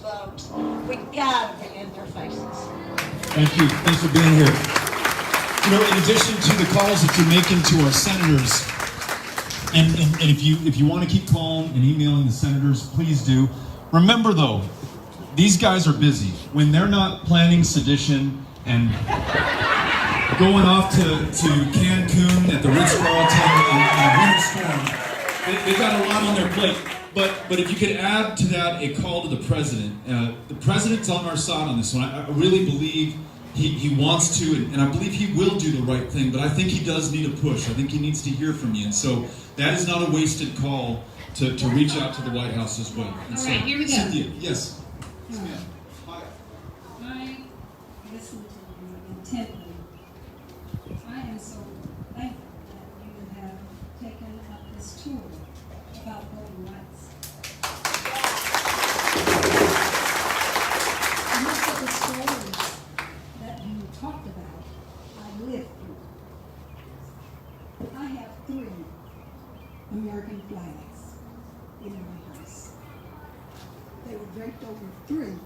vote. We gotta be in their faces. Thank you. Thanks for being here. You know, in addition to the calls that you're making to our senators, and if you want to keep calling and emailing the senators, please do. Remember, though, these guys are busy. When they're not planning sedition and going off to Cancun at the Ritz-Carlton in a winter storm, they've got a lot on their plate. But if you could add to that a call to the president's on our side on this one. I really believe he wants to, and I believe he will do the right thing, but I think he does need a push. I think he needs to hear from you. And so that is not a wasted call to reach out to the White House as well. And all right, here we go. Cynthia, yes. Yes, ma'am. Hi. I listened to you intently. I am so thankful that you have taken up this tour about voting rights. Most of the stories that you talked about, I lived through. I have 3 American flags in my house. They were draped over 3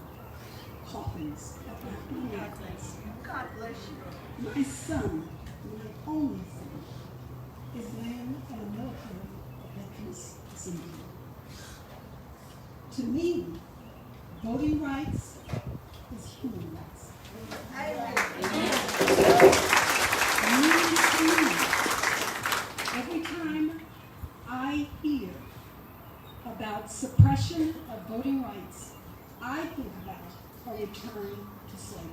coffins of African Americans. God bless you. My son, my only son, is laying at a military veterans assembly. To me, voting rights is human rights. Means to me, every time I hear about suppression of voting rights, I think about a return to slavery.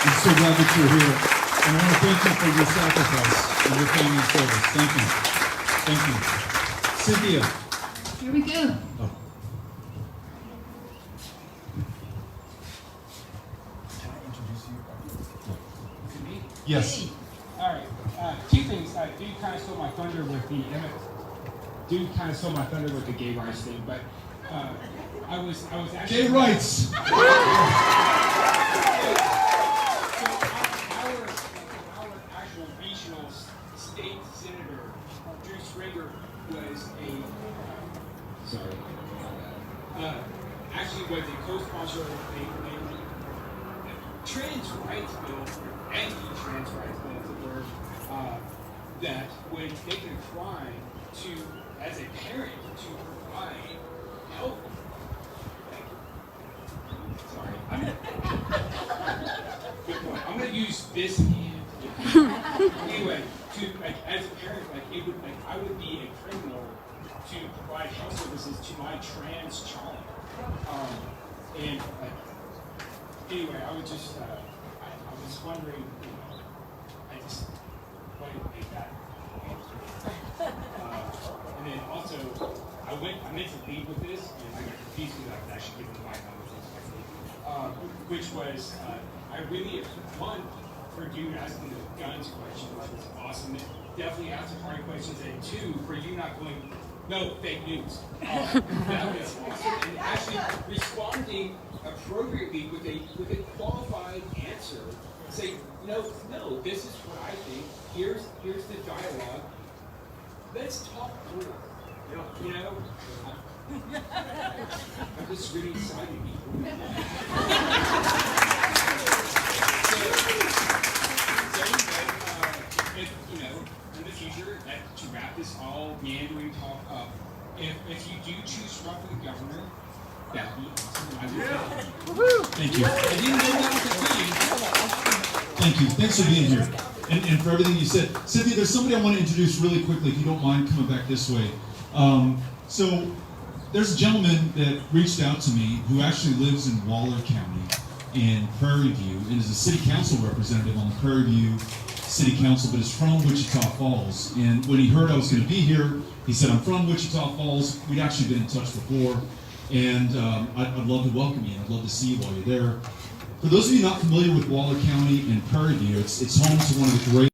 I'm so glad that you're here. And I want to thank you for your sacrifice and your family service. Thank you. Cynthia. Here we go. Oh. Can I introduce you? To me? Yes. All right. 2 things. Dude kind of stole my thunder with the gay rights thing, but I was actually Gay rights. Our actual regional state senator, Drew Springer, was actually was a co-sponsor of a trans rights bill, anti-trans rights bill, as it were, that would make it a crime to, as a parent, to provide health. Sorry, good point. I'm gonna use this hand. Anyway, as a parent, I would be a criminal to provide health services to my trans child. Anyway, I was just, I was wondering, what it would make that. And then also, I meant to lead with this, and I got confused because I was actually giving my knowledge, which was, I really, one, for you asking the guns question, which was awesome. It definitely answered hard questions, and 2, for you not going, no, fake news. That was awesome. And actually responding appropriately with a qualified answer. Say, no, this is what I think. Here's the dialogue. Let's talk through it. I'm just really excited. In the future, to wrap this all meandering talk up, if you do choose Trump for the governor, that'd be awesome. I would Thank you. I didn't know that was a thing. Thank you. Thanks for being here. And for everything you said. Cynthia, there's somebody I want to introduce really quickly, if you don't mind coming back this way. So there's a gentleman that reached out to me who actually lives in Waller County in Prairie View and is a city council representative on the Prairie View City Council, but is from Wichita Falls. And when he heard I was going to be here, he said, I'm from Wichita Falls. We'd actually been in touch before. And I'd love to welcome you. I'd love to see you while you're there. For those of you not familiar with Waller County and Prairie View, it's home to one of the great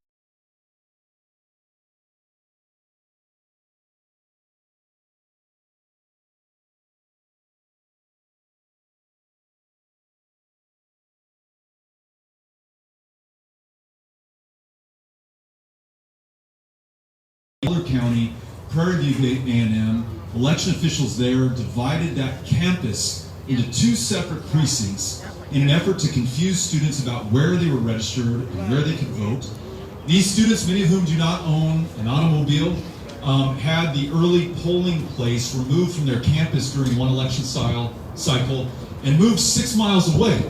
Waller County, Prairie View A&M, election officials there divided that campus into two separate precincts in an effort to confuse students about where they were registered and where they could vote. These students, many of whom do not own an automobile, had the early polling place removed from their campus during one election cycle and moved 6 miles away.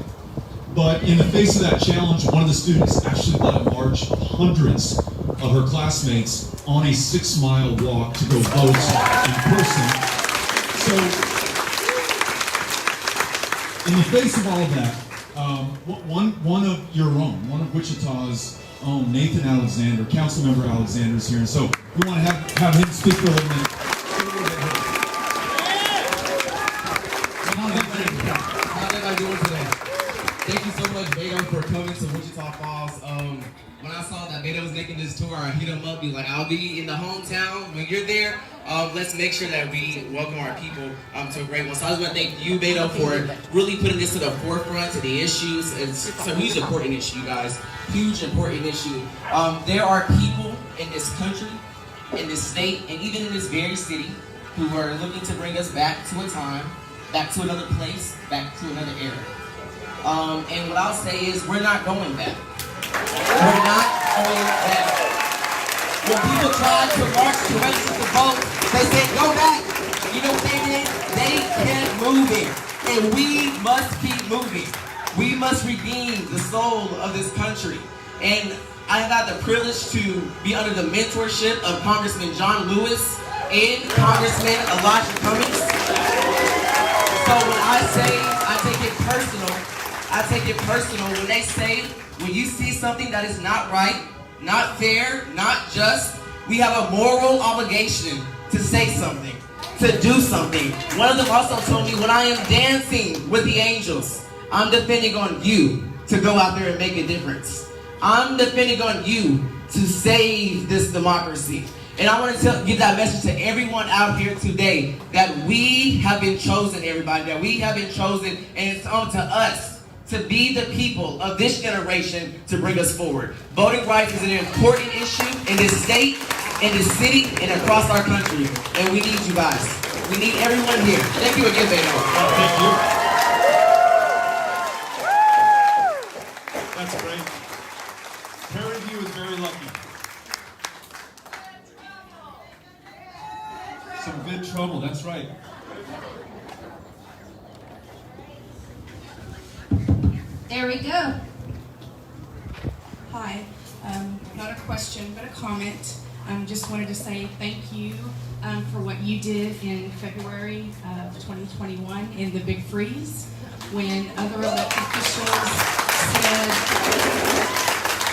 But in the face of that challenge, one of the students actually led a march of hundreds of her classmates on a 6-mile walk to go vote in person. So, in the face of all of that, one of your own, one of Wichita's own, Nathan Alexander, Councilmember Alexander is here, and so we want to have him speak for a little minute. How's everybody doing today? Thank you so much, Beto, for coming to Wichita Falls. When I saw that Beto was making this tour, I hit him up, be like, I'll be in the hometown. When you're there, let's make sure that we welcome our people to a great one. So I just want to thank you, Beto, for really putting this to the forefront of the issues. It's a huge important issue, guys. Huge important issue. There are people in this country, in this state, and even in this very city who are looking to bring us back to a time, back to another place, back to another era. And what I'll say is, we're not going back. We're not going back. When people tried to march to register to vote, they said, go back. You know what they did? They kept moving. And we must keep moving. We must redeem the soul of this country. And I have had the privilege to be under the mentorship of Congressman John Lewis and Congressman Elijah Cummings. So when I say I take it personal when they say, when you see something that is not right, not fair, not just, we have a moral obligation to say something, to do something. One of them also told me, when I am dancing with the angels, I'm depending on you to go out there and make a difference. I'm depending on you to save this democracy. And I want to give that message to everyone out here today, that we have been chosen, everybody, that we have been chosen, and it's on to us to be the people of this generation to bring us forward. Voting rights is an important issue in this state, in this city, and across our country. And we need you guys. We need everyone here. Thank you again, Beto. Thank you. That's great. Prairie View is very lucky. Some good trouble, that's right. There we go. Hi, not a question, but a comment. Just wanted to say thank you for what you did in February of 2021 in the Big Freeze, when other elected officials said,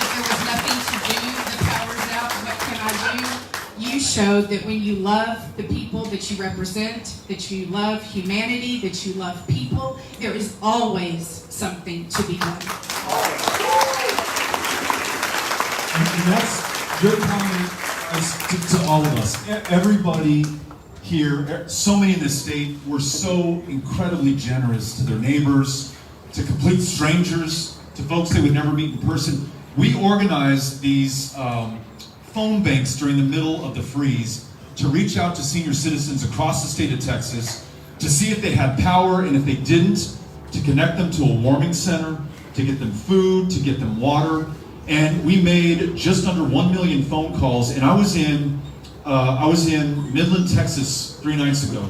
if there was nothing to do, the power's out, what can I do? You showed that when you love the people that you represent, that you love humanity, that you love people, there is always something to be done. And that's your comment to all of us. Everybody here, so many in this state, were so incredibly generous to their neighbors, to complete strangers, to folks they would never meet in person. We organized these phone banks during the middle of the freeze to reach out to senior citizens across the state of Texas to see if they had power, and if they didn't, to connect them to a warming center, to get them food, to get them water. And we made just under 1 million phone calls, and I was in Midland, Texas 3 nights ago,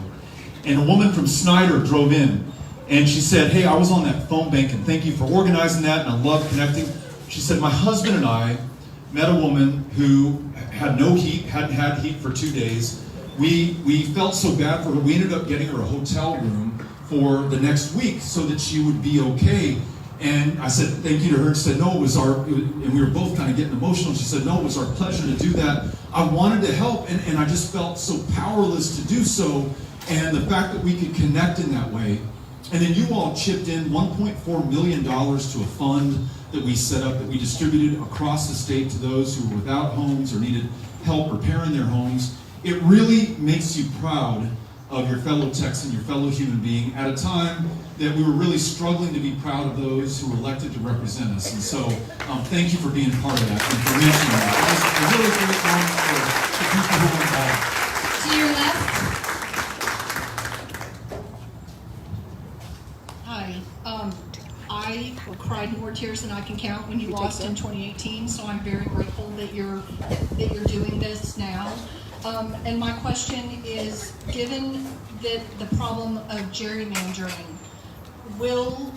and a woman from Snyder drove in, and she said, hey, I was on that phone bank, and thank you for organizing that, and I love connecting. She said, my husband and I met a woman who had no heat, hadn't had heat for 2 days. We felt so bad for her, we ended up getting her a hotel room for the next week so that she would be okay. And I said thank you to her, and she said, no, and we were both kind of getting emotional. She said, no, it was our pleasure to do that. I wanted to help, and I just felt so powerless to do so, and the fact that we could connect in that way. And then you all chipped in $1.4 million to a fund that we set up, that we distributed across the state to those who were without homes or needed help repairing their homes. It really makes you proud of your fellow Texan, your fellow human being, at a time that we were really struggling to be proud of those who were elected to represent us. And so, thank you for being part of that and for reaching that. It was a really great moment for the people who were involved. To your left, I cried more tears than I can count when you lost in 2018. So I'm very grateful that you're doing this now. And my question is, given that the problem of gerrymandering, will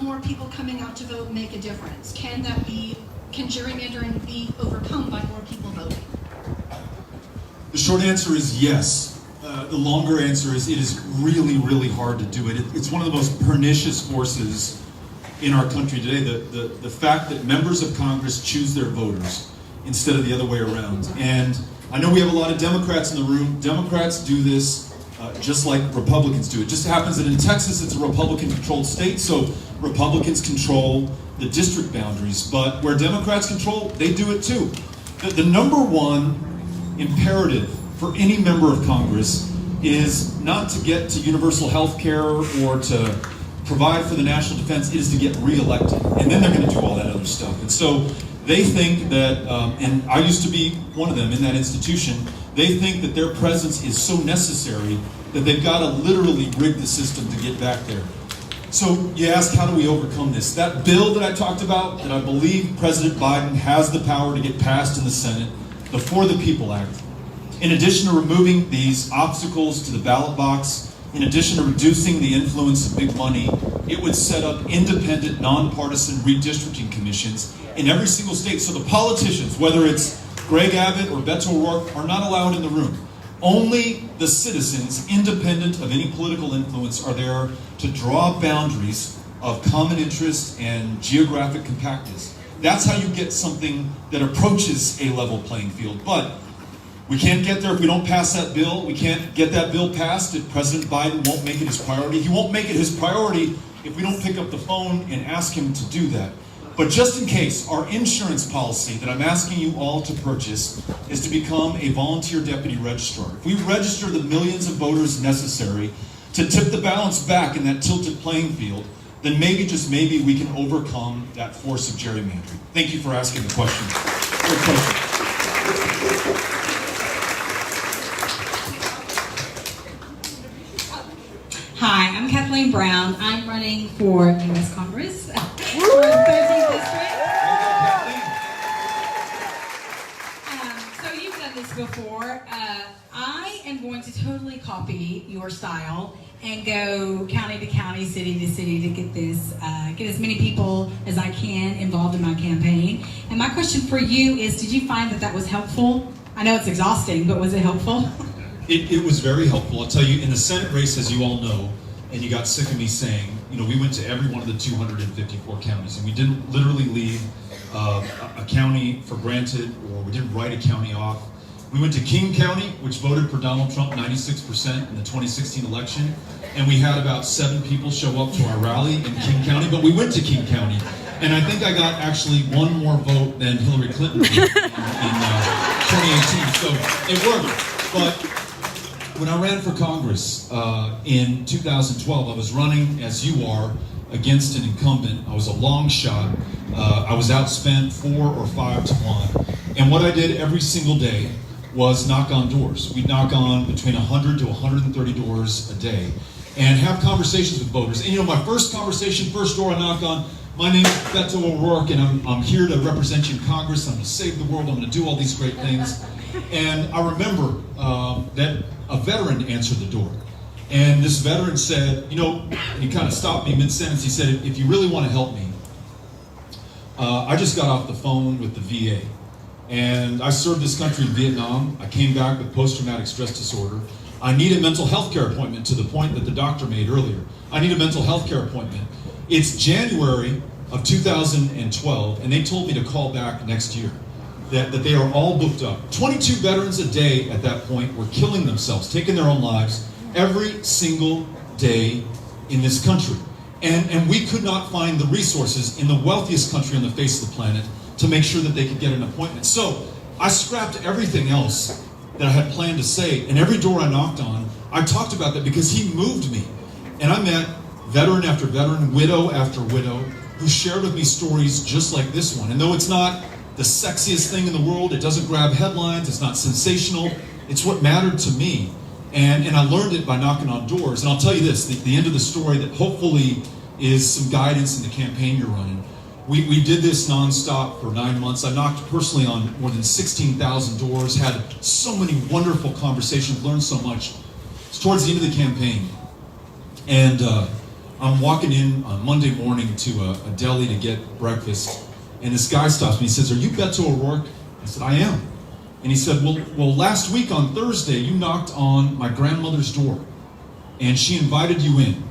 more people coming out to vote make a difference? Can gerrymandering be overcome by more people voting? The short answer is yes. The longer answer is it is really, really hard to do it. It's one of the most pernicious forces in our country today. The fact that members of Congress choose their voters instead of the other way around. And I know we have a lot of Democrats in the room. Democrats do this just like Republicans do. It just happens that in Texas it's a Republican-controlled state, so Republicans control the district boundaries. But where Democrats control, they do it too. The number one imperative for any member of Congress is not to get to universal health care or to provide for the national defense, it is to get reelected. And then they're going to do all that other stuff. And so they think that, and I used to be one of them in that institution, they think that their presence is so necessary that they've got to literally rig the system to get back there. So you ask, how do we overcome this? That bill that I talked about, that I believe President Biden has the power to get passed in the Senate, the For the People Act, in addition to removing these obstacles to the ballot box, in addition to reducing the influence of big money, it would set up independent, nonpartisan redistricting commissions in every single state. So the politicians, whether it's Greg Abbott or Beto O'Rourke, are not allowed in the room. Only the citizens, independent of any political influence, are there to draw boundaries of common interest and geographic compactness. That's how you get something that approaches a level playing field. But we can't get there if we don't pass that bill. We can't get that bill passed if President Biden won't make it his priority. He won't make it his priority if we don't pick up the phone and ask him to do that. But just in case, our insurance policy that I'm asking you all to purchase is to become a volunteer deputy registrar. If we register the millions of voters necessary to tip the balance back in that tilted playing field, then maybe, just maybe, we can overcome that force of gerrymandering. Thank you for asking the question. Great question. Hi, I'm Kathleen Brown. I'm running for U.S. Congress for the 13th District. So you've done this before. I am going to totally copy your style and go county to county, city to city to get this, get as many people as I can involved in my campaign. And my question for you is, did you find that that was helpful? I know it's exhausting, but was it helpful? It was very helpful. I'll tell you, in the Senate race, as you all know, and you got sick of me saying, you know, we went to every one of the 254 counties, and we didn't literally leave a county for granted, or we didn't write a county off. We went to King County, which voted for Donald Trump 96% in the 2016 election, and we had about 7 people show up to our rally in King County, but we went to King County. And I think I got actually one more vote than Hillary Clinton did in 2018, so it worked. But when I ran for Congress in 2012, I was running, as you are, against an incumbent. I was a long shot. I was outspent 4 or 5 to 1. And what I did every single day was knock on doors. We'd knock on between 100 to 130 doors a day and have conversations with voters. And you know, my first conversation, first door I knock on, my name is Beto O'Rourke, and I'm here to represent you in Congress. I'm going to save the world. I'm going to do all these great things. And I remember that a veteran answered the door. And this veteran said, you know, and he kind of stopped me mid-sentence. He said, if you really want to help me, I just got off the phone with the VA. And I served this country in Vietnam. I came back with post-traumatic stress disorder. I need a mental health care appointment, to the point that the doctor made earlier. I need a mental health care appointment. It's January of 2012, and they told me to call back next year. That they are all booked up. 22 veterans a day at that point were killing themselves, taking their own lives every single day in this country. And we could not find the resources in the wealthiest country on the face of the planet to make sure that they could get an appointment. So I scrapped everything else that I had planned to say, and every door I knocked on, I talked about that because he moved me. And I met veteran after veteran, widow after widow, who shared with me stories just like this one. And though it's not the sexiest thing in the world, it doesn't grab headlines, it's not sensational, it's what mattered to me. And I learned it by knocking on doors. And I'll tell you this, the end of the story that hopefully is some guidance in the campaign you're running. We did this nonstop for 9 months. I knocked personally on more than 16,000 doors, had so many wonderful conversations, learned so much. It's towards the end of the campaign, and I'm walking in on Monday morning to a deli to get breakfast, and this guy stops me. He says, "Are you Beto O'Rourke?" I said, "I am." And he said, well, last week on Thursday, you knocked on my grandmother's door, and she invited you in.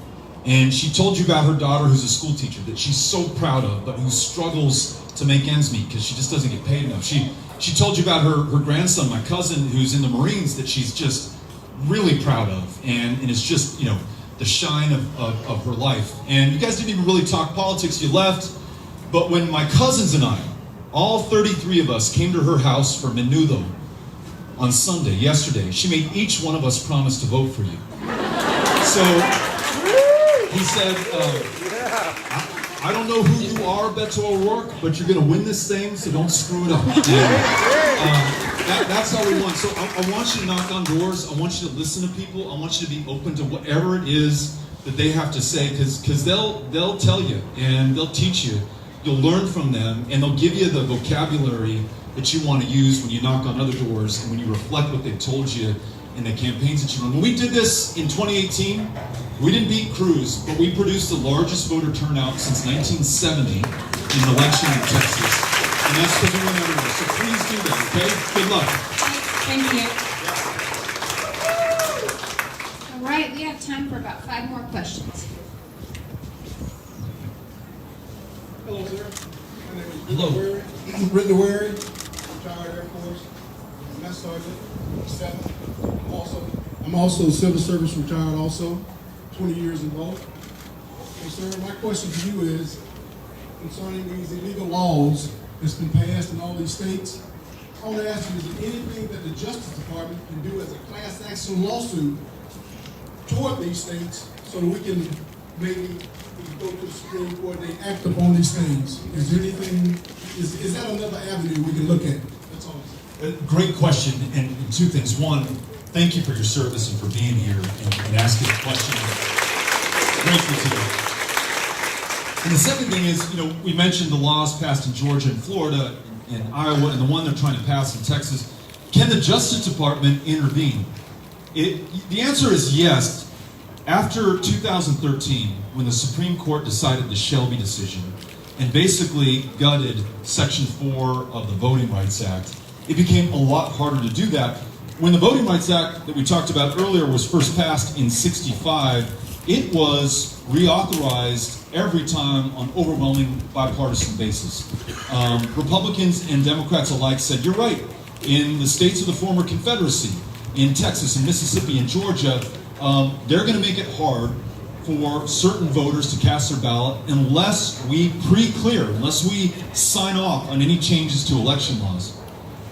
And she told you about her daughter who's a school teacher that she's so proud of, but who struggles to make ends meet because she just doesn't get paid enough. She told you about her grandson, my cousin, who's in the Marines, that she's just really proud of, and it's just, you know, the shine of her life. And you guys didn't even really talk politics, you left. But when my cousins and I, all 33 of us, came to her house for menudo on Sunday, yesterday, she made each one of us promise to vote for you. So he said, I don't know who you are, Beto O'Rourke, but you're going to win this thing, so don't screw it up. And, that's all we want. So I want you to knock on doors. I want you to listen to people. I want you to be open to whatever it is that they have to say, because they'll tell you and they'll teach you. You'll learn from them, and they'll give you the vocabulary that you want to use when you knock on other doors and when you reflect what they've told you in the campaigns that you run. When we did this in 2018, we didn't beat Cruz, but we produced the largest voter turnout since 1970 in an election in Texas. And that's because we went everywhere. So please do that, okay? Good luck. Thank you. All right, we have time for about 5 more questions. Hello, sir. My name is Hello. Brittany Wary, retired Air Force, Master Sergeant, 7. I'm also civil service retired also, 20 years involved. And sir, my question to you is concerning these illegal laws that's been passed in all these states. I want to ask you, is there anything that the Justice Department can do as a class action lawsuit toward these states so that we can maybe go to the Supreme Court and they act upon these things? Is there anything, is that another avenue we can look at? That's all. Great question, and 2 things. One, thank you for your service and for being here and asking the question. Grateful to you. And the second thing is, you know, we mentioned the laws passed in Georgia and Florida and Iowa and the one they're trying to pass in Texas. Can the Justice Department intervene? The answer is yes. After 2013, when the Supreme Court decided the Shelby decision and basically gutted Section 4 of the Voting Rights Act, it became a lot harder to do that. When the Voting Rights Act that we talked about earlier was first passed in '65, it was reauthorized every time on overwhelming bipartisan basis. Republicans and Democrats alike said, you're right, in the states of the former Confederacy, in Texas and Mississippi and Georgia, they're going to make it hard for certain voters to cast their ballot unless we pre-clear, unless we sign off on any changes to election laws.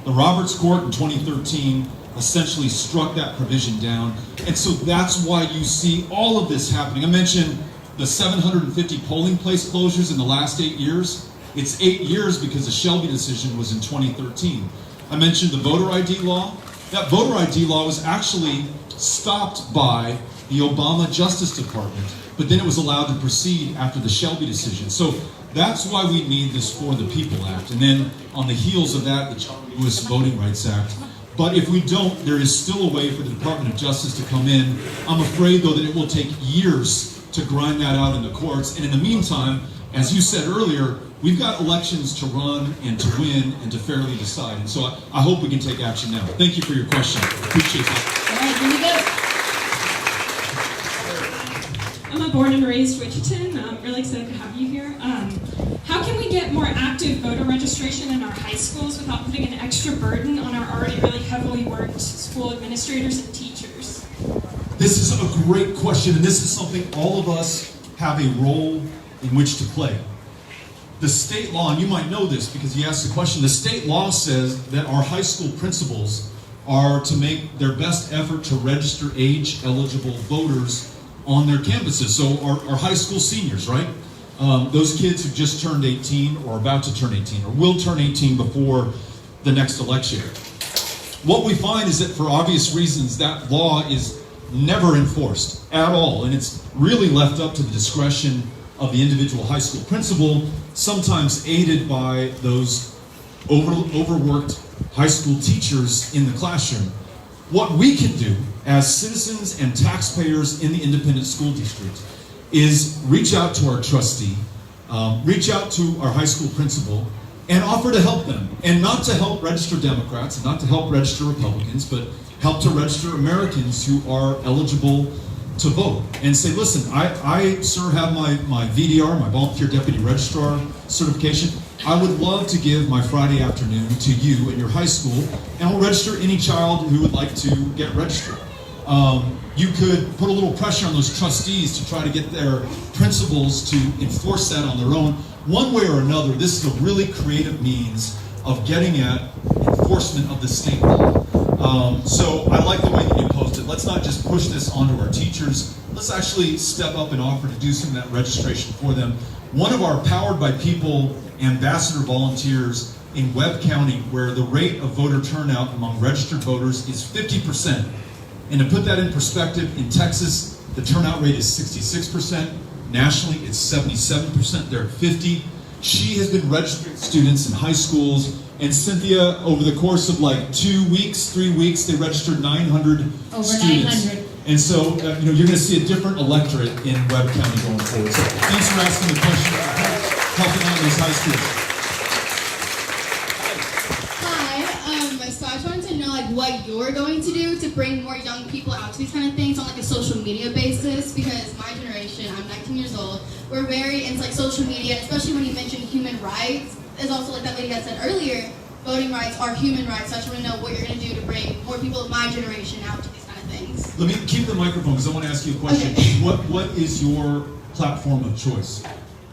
The Roberts Court in 2013 essentially struck that provision down, and so that's why you see all of this happening. I mentioned the 750 polling place closures in the last 8 years. It's 8 years because the Shelby decision was in 2013. I mentioned the voter ID law. That voter ID law was actually stopped by the Obama Justice Department, but then it was allowed to proceed after the Shelby decision. So that's why we need this For the People Act. And then on the heels of that, the U.S. Voting Rights Act. But if we don't, there is still a way for the Department of Justice to come in. I'm afraid, though, that it will take years to grind that out in the courts. And in the meantime, as you said earlier, we've got elections to run and to win and to fairly decide. And so I hope we can take action now. Thank you for your question. Appreciate that. All right, here we go. I'm a born and raised Wichita. I'm really excited to have you here. How can we get more active voter registration in our high schools without putting an extra burden on our already really heavily worked school administrators and teachers? This is a great question, and this is something all of us have a role in which to play. The state law, and you might know this because you asked the question, the state law says that our high school principals are to make their best effort to register age-eligible voters on their campuses. So our high school seniors, right? Those kids who just turned 18 or about to turn 18 or will turn 18 before the next election. What we find is that for obvious reasons, that law is never enforced at all. And it's really left up to the discretion of the individual high school principal, sometimes aided by those overworked high school teachers in the classroom. What we can do as citizens and taxpayers in the independent school district is reach out to our trustee, reach out to our high school principal, and offer to help them. And not to help register Democrats, and not to help register Republicans, but help to register Americans who are eligible to vote. And say, listen, I sir, have my VDR, my Volunteer Deputy Registrar certification. I would love to give my Friday afternoon to you at your high school, and I'll register any child who would like to get registered. You could put a little pressure on those trustees to try to get their principals to enforce that on their own. One way or another, this is a really creative means of getting at enforcement of the state law. So I like the way that you posed it. Let's not just push this onto our teachers. Let's actually step up and offer to do some of that registration for them. One of our Powered by People ambassador volunteers in Webb County, where the rate of voter turnout among registered voters is 50%. And to put that in perspective, in Texas, the turnout rate is 66%. Nationally, it's 77%. They're at 50%. She has been registering students in high schools. And Cynthia, over the course of like 2 weeks, 3 weeks, they registered 900 Over students. 900. And so, you're going to see a different electorate in Webb County going forward. So thanks for asking the question, helping out those high schools. Hi, so I just wanted to know like what you're going to do to bring more young people out to these kind of things on like a social media basis, because my generation, I'm 19 years old, we're very into like social media, especially when you mention human rights. It's also like that lady had said earlier, voting rights are human rights. So I just want to know what you're going to do to bring more people of my generation out to these kind of things. Let me keep the microphone because I want to ask you a question. Okay. What is your platform of choice?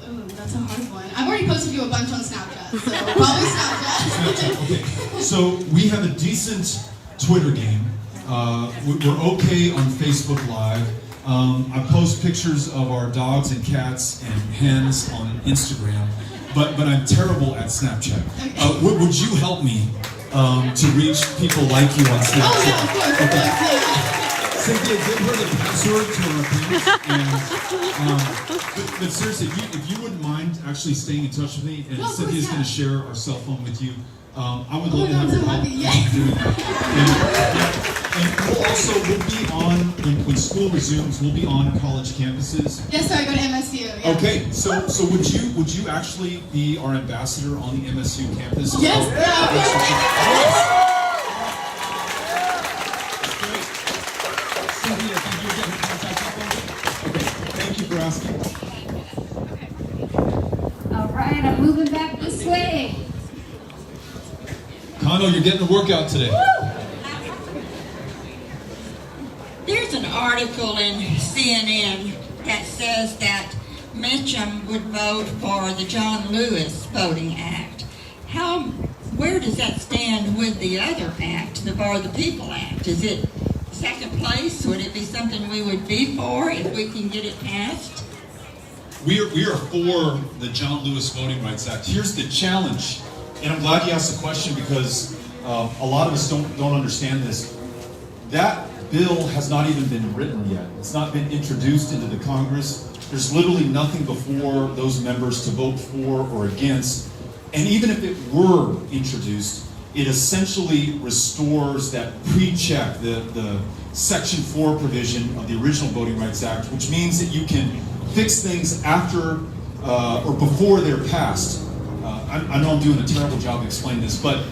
Ooh, that's a hard one. I've already posted you a bunch on Snapchat, so probably Snapchat. Okay. So we have a decent Twitter game. We're okay on Facebook Live. I post pictures of our dogs and cats and hens on Instagram, but I'm terrible at Snapchat. Would you help me to reach people like you on Snapchat? Oh yeah, of course. Okay. Of course, yeah. Cynthia, give her the password to our account. But seriously, if you wouldn't mind actually staying in touch with me, and No, of Cynthia's course, going to share our cell phone with you, I would Oh love to my have God, your I'm help so happy, yes. doing that. And we'll be on, when school resumes, we'll be on college campuses. Yes, sir, I go to MSU. Yeah. Okay, so would you actually be our ambassador on the MSU campus? Yes, yeah. Cynthia, can you get her contact info? Okay, thank you for asking. All right, I'm moving back this way. Kano, you're getting a workout today. There's an article in CNN that says that Mitchum would vote for the John Lewis Voting Act. Where does that stand with the other act, the Bar the People Act? Is it second place? Would it be something we would be for if we can get it passed? We are for the John Lewis Voting Rights Act. Here's the challenge, and I'm glad you asked the question because a lot of us don't understand this. That bill has not even been written yet. It's not been introduced into the Congress. There's literally nothing before those members to vote for or against. And even if it were introduced, it essentially restores that pre-check, the Section 4 provision of the original Voting Rights Act, which means that you can fix things after or before they're passed. I know I'm doing a terrible job explaining this, but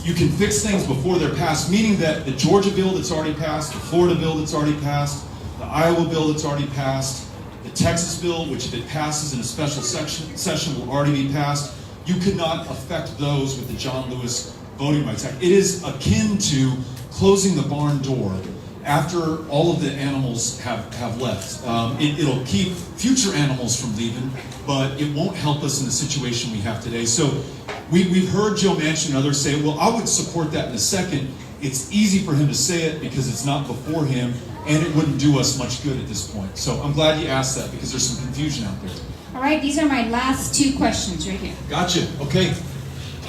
you can fix things before they're passed, meaning that the Georgia bill that's already passed, the Florida bill that's already passed, the Iowa bill that's already passed, the Texas bill, which if it passes in a special session will already be passed, you could not affect those with the John Lewis Voting Rights Act. It is akin to closing the barn door after all of the animals have left. It'll keep future animals from leaving, but it won't help us in the situation we have today. So we've heard Joe Manchin and others say, well, I would support that in a second. It's easy for him to say it because it's not before him, and it wouldn't do us much good at this point. So I'm glad you asked that because there's some confusion out there. All right, these are my last two questions right here. Gotcha, okay.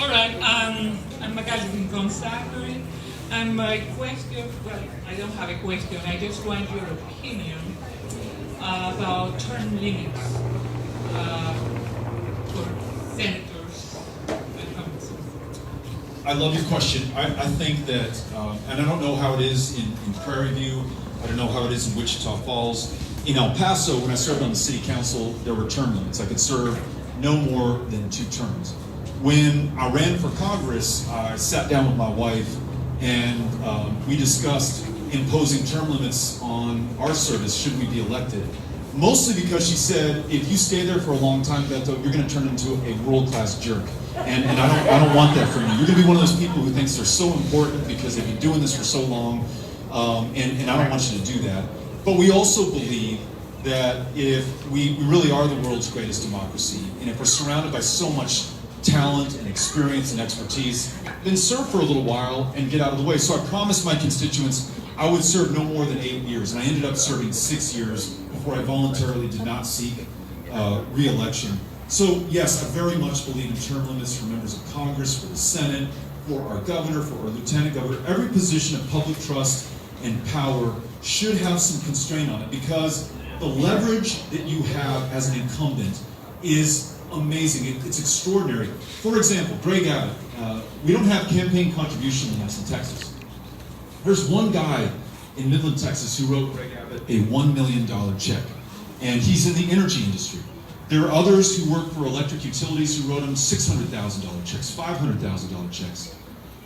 All right, I'm Magazine Gonzaga. And my question, well, I don't have a question, I just want your opinion about term limits. for senators and congressmen? I love your question. I think that, and I don't know how it is in Prairie View, I don't know how it is in Wichita Falls. In El Paso, when I served on the city council, there were term limits. I could serve no more than 2 terms. When I ran for Congress, I sat down with my wife and we discussed imposing term limits on our service should we be elected. Mostly because she said, if you stay there for a long time, Beto, you're going to turn into a world-class jerk. And I don't want that from you. You're going to be one of those people who thinks they're so important because they've been doing this for so long, and I don't want you to do that. But we also believe that if we really are the world's greatest democracy, and if we're surrounded by so much talent and experience and expertise, then serve for a little while and get out of the way. So I promised my constituents I would serve no more than 8 years, and I ended up serving 6 years before I voluntarily did not seek re-election. So yes, I very much believe in term limits for members of Congress, for the Senate, for our governor, for our lieutenant governor. Every position of public trust and power should have some constraint on it, because the leverage that you have as an incumbent is amazing. It's extraordinary. For example, Greg Abbott. We don't have campaign contribution limits in Texas. There's one guy in Midland, Texas, who wrote Greg Abbott a $1 million check, and he's in the energy industry. There are others who work for electric utilities who wrote him $600,000 checks, $500,000 checks.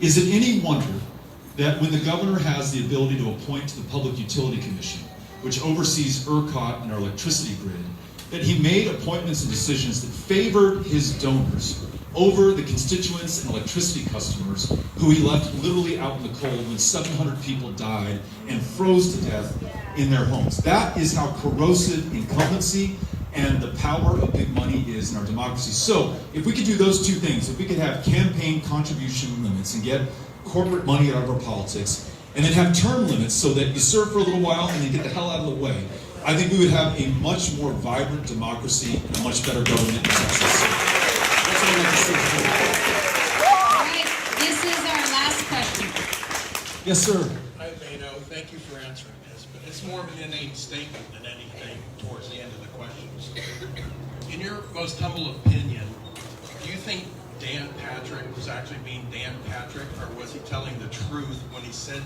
Is it any wonder that when the governor has the ability to appoint to the Public Utility Commission, which oversees ERCOT and our electricity grid, that he made appointments and decisions that favored his donors over the constituents and electricity customers who he left literally out in the cold when 700 people died and froze to death in their homes? That is how corrosive incumbency and the power of big money is in our democracy. So if we could do those 2 things, if we could have campaign contribution limits and get corporate money out of our politics, and then have term limits so that you serve for a little while and then get the hell out of the way, I think we would have a much more vibrant democracy and a much better government in Texas. That's what I'd like to see. All right, this is our last question. Yes, sir. Hi, Beto. Thank you for answering this, but it's more of an inane statement than anything towards the end of the questions. In your most humble opinion, do you think Dan Patrick was actually being Dan Patrick, or was he telling the truth when he said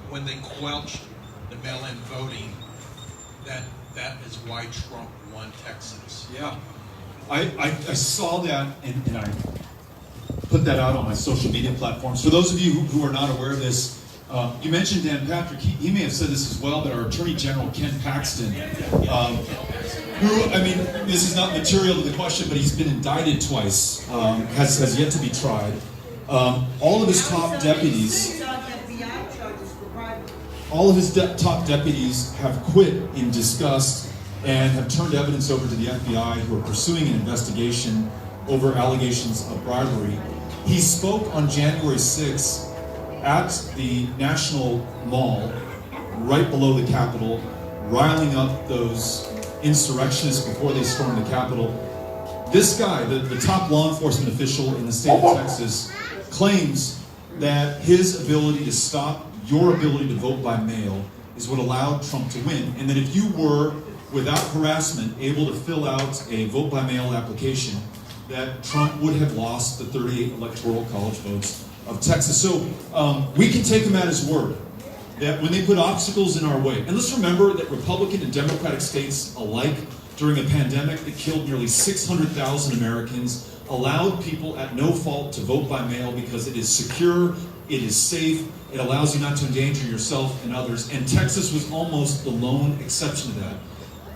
when they quelched the mail-in voting, that is why Trump won Texas? Yeah. I saw that and I put that out on my social media platforms. For those of you who are not aware of this, you mentioned Dan Patrick. He may have said this as well, but our Attorney General, Ken Paxton, who, I mean, this is not material to the question, but he's been indicted twice, has yet to be tried. All of his top deputies, top deputies have quit in disgust and have turned evidence over to the FBI, who are pursuing an investigation over allegations of bribery. He spoke on January 6th at the National Mall, right below the Capitol, riling up those insurrectionists before they stormed the Capitol. This guy, the top law enforcement official in the state of Texas, claims that his ability to stop your ability to vote by mail is what allowed Trump to win, and that if you were, without harassment, able to fill out a vote by mail application, that Trump would have lost the 38 electoral college votes of Texas. So we can take him at his word that when they put obstacles in our way, and let's remember that Republican and Democratic states alike during a pandemic that killed nearly 600,000 Americans, allowed people at no fault to vote by mail because it is secure, it is safe, it allows you not to endanger yourself and others, and Texas was almost the lone exception to that.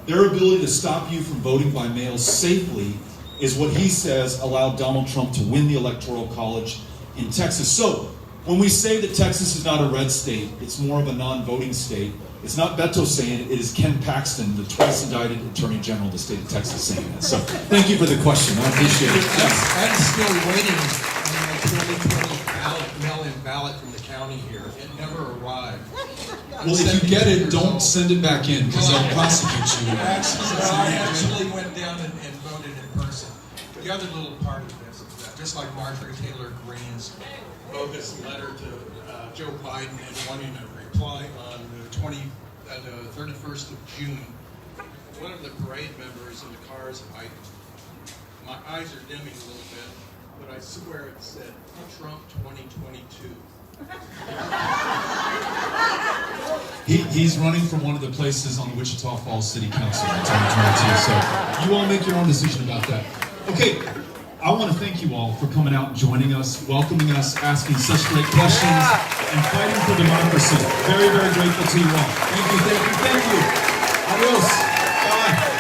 Their ability to stop you from voting by mail safely is what he says allowed Donald Trump to win the Electoral College in Texas. So, when we say that Texas is not a red state, it's more of a non-voting state, it's not Beto saying it, it is Ken Paxton, the twice indicted Attorney General of the state of Texas, saying that. So, thank you for the question. I appreciate it. Yes. I'm still waiting on my 2020 mail-in ballot from the county here. It never arrived. Well, if you get it, don't send it back in, because they'll prosecute you. I actually went down and voted in person. The other little part of this is that just like Marjorie Taylor Greene's bogus letter to Joe Biden and wanting a reply on the 31st of June, one of the parade members in the cars, my eyes are dimming a little bit, but I swear it said Trump 2022. He's running for one of the places on the Wichita Falls City Council in 2022, so you all make your own decision about that. Okay, I want to thank you all for coming out and joining us, welcoming us, asking such great questions, and fighting for democracy. Very, very grateful to you all. Thank you, thank you, thank you. Adios. Bye.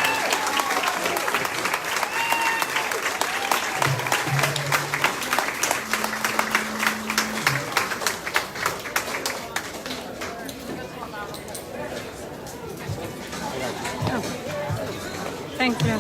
Thank you.